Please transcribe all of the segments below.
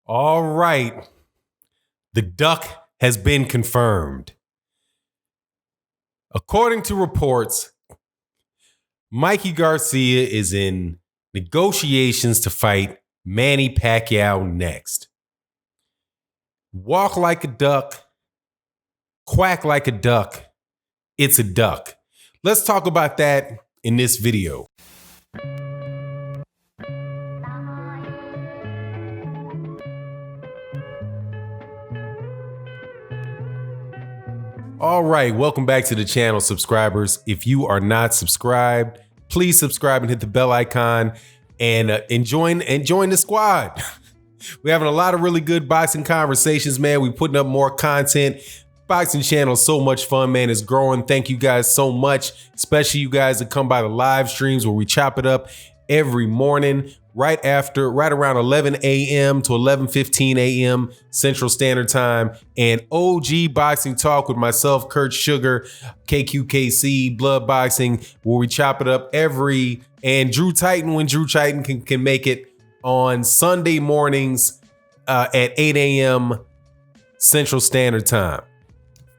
All right. The duck has been confirmed. According to reports, Mikey Garcia is in negotiations to fight Manny Pacquiao next. Walk like a duck, quack like a duck. It's a duck. Let's talk about that in this video. All right, welcome back to the channel, subscribers. If you are not subscribed, please subscribe and hit the bell icon and join the squad. We're having a lot of really good boxing conversations, man. We're putting up more content. Boxing channel is so much fun, man. It's growing. Thank you guys so much, especially you guys that come by the live streams where we chop it up every morning right around 11 a.m. to 11:15 a.m. Central Standard Time, and OG Boxing Talk with myself, Kurt Sugar, KQKC, Blood Boxing, where we chop it up and Drew Titan when Drew Titan can make it on Sunday mornings at 8 a.m. Central Standard Time.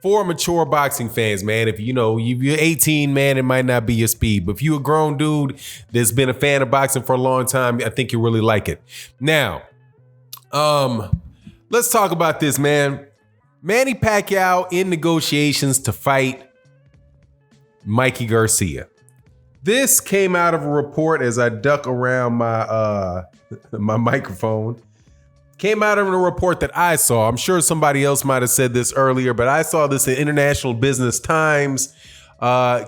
For mature boxing fans, man, if you're 18, man, it might not be your speed. But if you're a grown dude that's been a fan of boxing for a long time, I think you really like it. Now, let's talk about this, man. Manny Pacquiao in negotiations to fight Mikey Garcia. This came out of a report as I duck around my my microphone. Came out of a report that I saw. I'm sure somebody else might have said this earlier, but I saw this in International Business Times.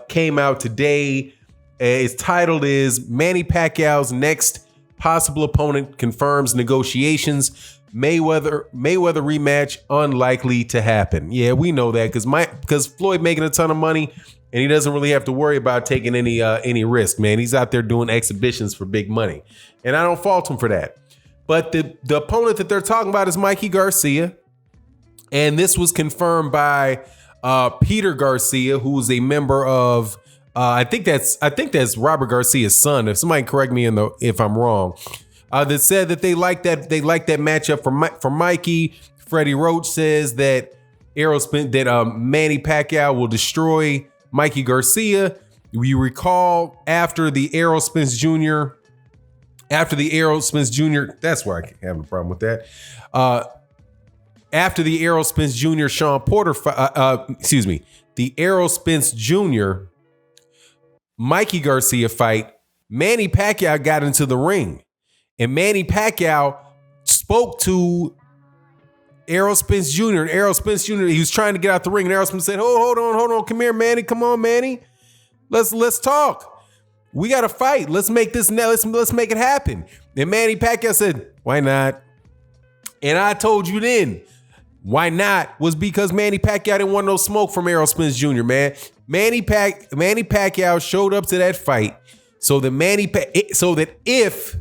Came out today. Its title is Manny Pacquiao's next possible opponent confirms negotiations. Mayweather rematch unlikely to happen. Yeah, we know that because Floyd making a ton of money and he doesn't really have to worry about taking any risk, man. He's out there doing exhibitions for big money, and I don't fault him for that. But the opponent that they're talking about is Mikey Garcia. And this was confirmed by Peter Garcia, who's a member of, I think that's Robert Garcia's son. If somebody correct me if I'm wrong, that said that they like that matchup for Mikey. Freddie Roach says that Errol Spence, that Manny Pacquiao will destroy Mikey Garcia. You recall after the Errol Spence Jr., that's where I have a problem with that. After the Errol Spence Jr. Shawn Porter, the Errol Spence Jr. Mikey Garcia fight, Manny Pacquiao got into the ring, and Manny Pacquiao spoke to Errol Spence Jr. And Errol Spence Jr. he was trying to get out the ring, and Errol Spence said, "Hold on, come here, Manny, come on, Manny, let's talk." We got to fight. Let's make this now. Let's make it happen. And Manny Pacquiao said, "Why not?" And I told you then, why not was because Manny Pacquiao didn't want no smoke from Errol Spence Jr., man. Manny Pacquiao showed up to that fight so that if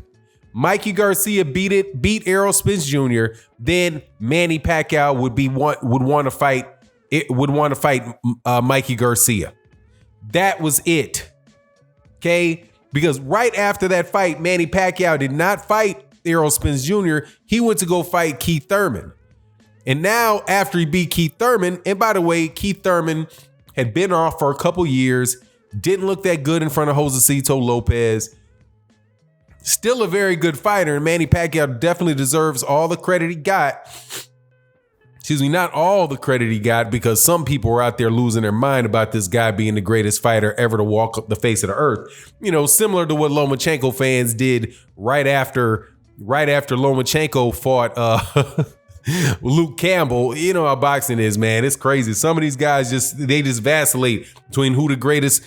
Mikey Garcia beat Errol Spence Jr., then Manny Pacquiao would want to fight Mikey Garcia. That was it. Okay, because right after that fight, Manny Pacquiao did not fight Errol Spence Jr. He went to go fight Keith Thurman. And now after he beat Keith Thurman, and by the way, Keith Thurman had been off for a couple years, didn't look that good in front of Josecito Lopez. Still a very good fighter, and Manny Pacquiao definitely deserves all the credit he got. Not all the credit he got, because some people were out there losing their mind about this guy being the greatest fighter ever to walk up the face of the earth. Similar to what Lomachenko fans did right after Lomachenko fought Luke Campbell. You know how boxing is, man. It's crazy. Some of these guys just vacillate between who the greatest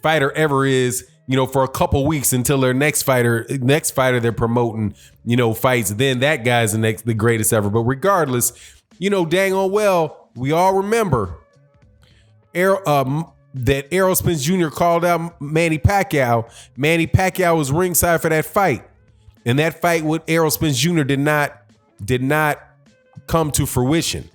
fighter ever is, for a couple weeks until their next fighter they're promoting, fights. Then that guy's the greatest ever. But regardless, dang on well, we all remember that Errol Spence Jr. called out Manny Pacquiao. Manny Pacquiao was ringside for that fight. And that fight with Errol Spence Jr. did not come to fruition.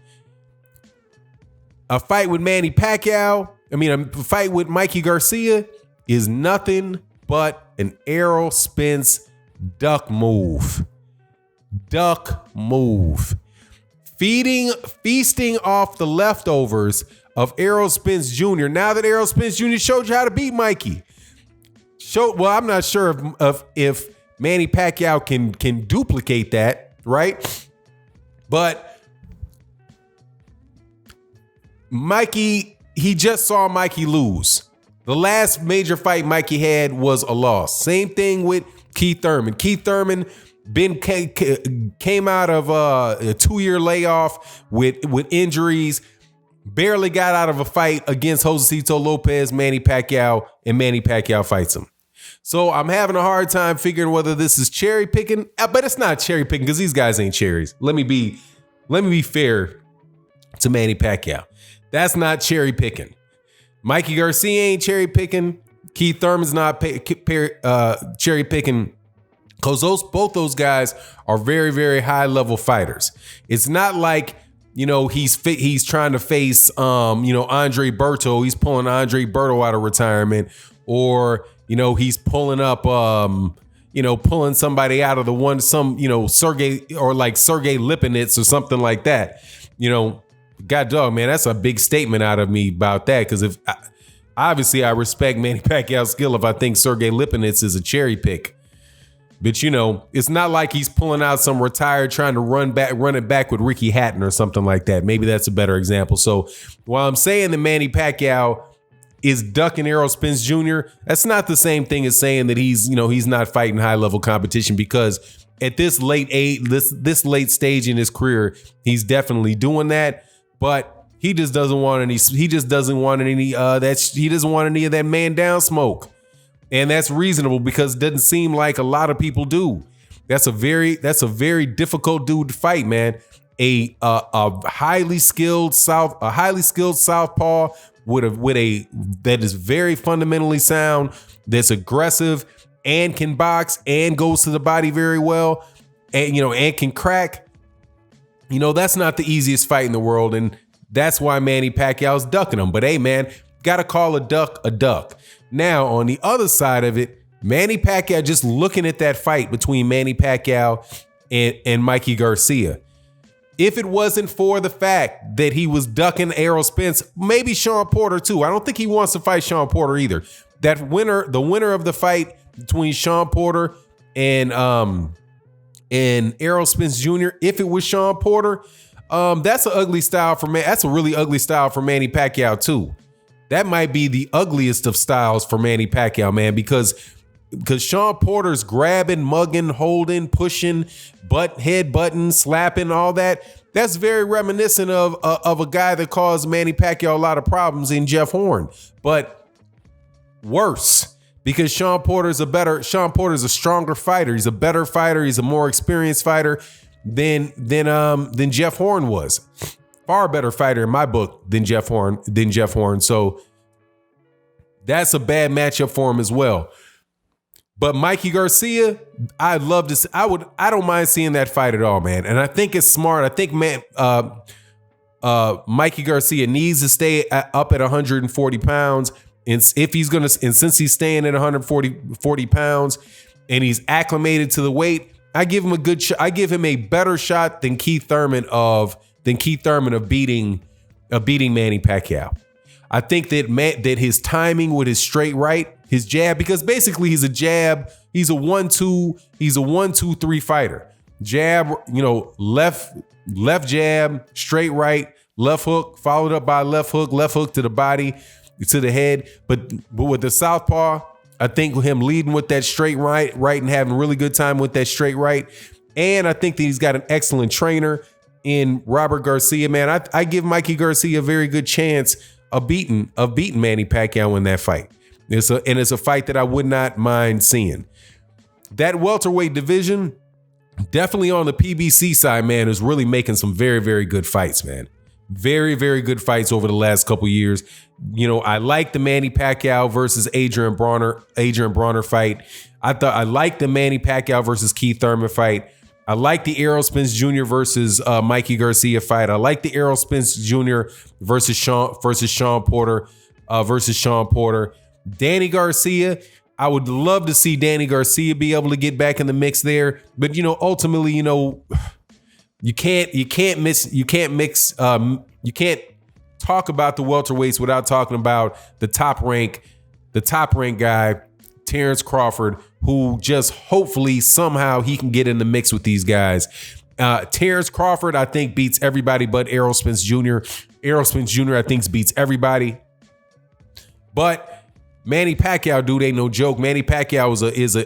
A fight with Manny Pacquiao, a fight with Mikey Garcia is nothing but an Errol Spence duck move. duck move. Feasting off the leftovers of Errol Spence Jr. Now that Errol Spence Jr. showed you how to beat Mikey. Well, I'm not sure if Manny Pacquiao can duplicate that, right? But Mikey, he just saw Mikey lose. The last major fight Mikey had was a loss. Same thing with Keith Thurman. Keith Thurman came out of a 2-year layoff with injuries, barely got out of a fight against Josecito Lopez, Manny Pacquiao, and Manny Pacquiao fights him. So I'm having a hard time figuring whether this is cherry picking, but it's not cherry picking because these guys ain't cherries. Let me be fair to Manny Pacquiao. That's not cherry picking. Mikey Garcia ain't cherry picking. Keith Thurman's not cherry picking. Because both those guys are very, very high level fighters. It's not like, he's trying to face, Andre Berto. He's pulling Andre Berto out of retirement, or, he's pulling up, pulling somebody out of Sergey Lipinets or something like that. God dog, man, that's a big statement out of me about that. Because obviously I respect Manny Pacquiao's skill if I think Sergey Lipinets is a cherry pick. But, it's not like he's pulling out some retired trying to run it back with Ricky Hatton or something like that. Maybe that's a better example. So while I'm saying that Manny Pacquiao is ducking Errol Spence Jr., that's not the same thing as saying that he's not fighting high level competition, because at this late stage in his career, he's definitely doing that. But he just doesn't want any of that man down smoke. And that's reasonable because it doesn't seem like a lot of people do. That's a very difficult dude to fight, man. A highly skilled southpaw that is very fundamentally sound, that's aggressive and can box and goes to the body very well, and can crack. That's not the easiest fight in the world, and that's why Manny Pacquiao's ducking him. But hey, man, gotta call a duck a duck. Now, on the other side of it, Manny Pacquiao, just looking at that fight between Manny Pacquiao and Mikey Garcia, if it wasn't for the fact that he was ducking Errol Spence, maybe Shawn Porter too. I don't think he wants to fight Shawn Porter either. The winner of the fight between Shawn Porter and Errol Spence Jr., if it was Shawn Porter, that's a really ugly style for Manny Pacquiao too. That might be the ugliest of styles for Manny Pacquiao, man, because Shawn Porter's grabbing, mugging, holding, pushing, headbutting, slapping, all that. That's very reminiscent of a guy that caused Manny Pacquiao a lot of problems in Jeff Horn, but worse, because Shawn Porter's a stronger fighter. He's a better fighter. He's a more experienced fighter than Jeff Horn was. Far better fighter in my book than Jeff Horn. So that's a bad matchup for him as well. But Mikey Garcia, I don't mind seeing that fight at all, man. And I think it's smart. I think, Mikey Garcia needs to stay up at 140 pounds. And since he's staying at 140 pounds and he's acclimated to the weight, I give him I give him a better shot than Keith Thurman of beating Manny Pacquiao. I think that his timing with his straight right, his jab, because basically he's a 1-2-3 fighter. Jab, left jab, straight right, left hook, followed up by left hook to the body, to the head. But with the southpaw, I think him leading with that straight right and having a really good time with that straight right. And I think that he's got an excellent trainer in Robert Garcia, man. I give Mikey Garcia a very good chance of beating Manny Pacquiao in that fight. It's a fight that I would not mind seeing. That welterweight division, definitely on the PBC side, man, is really making some very, very good fights, man. Very, very good fights over the last couple years. I like the Manny Pacquiao versus Adrian Bronner fight. I like the Manny Pacquiao versus Keith Thurman fight. I like the Errol Spence Jr. versus Mikey Garcia fight. I like the Errol Spence Jr. versus Shawn Porter versus Shawn Porter. Danny Garcia, I would love to see Danny Garcia be able to get back in the mix there. But, ultimately, you can't talk about the welterweights without talking about the top rank guy, Terence Crawford, who just hopefully somehow he can get in the mix with these guys. Terence Crawford, I think, beats everybody but Errol Spence Jr. Errol Spence Jr., I think, beats everybody. But Manny Pacquiao, dude, ain't no joke. Manny Pacquiao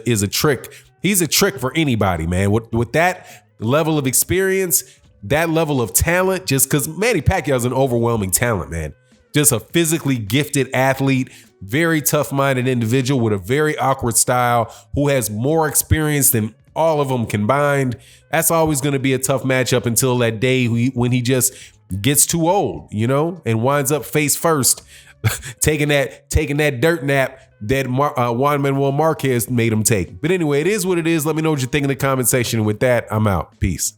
is a trick. He's a trick for anybody, man. With that level of experience, that level of talent, just because Manny Pacquiao is an overwhelming talent, man. Just a physically gifted athlete, very tough-minded individual with a very awkward style, who has more experience than all of them combined. That's always going to be a tough matchup until that day when he just gets too old, and winds up face first, taking that dirt nap that Juan Manuel Marquez made him take. But anyway, it is what it is. Let me know what you think in the comment section. With that, I'm out. Peace.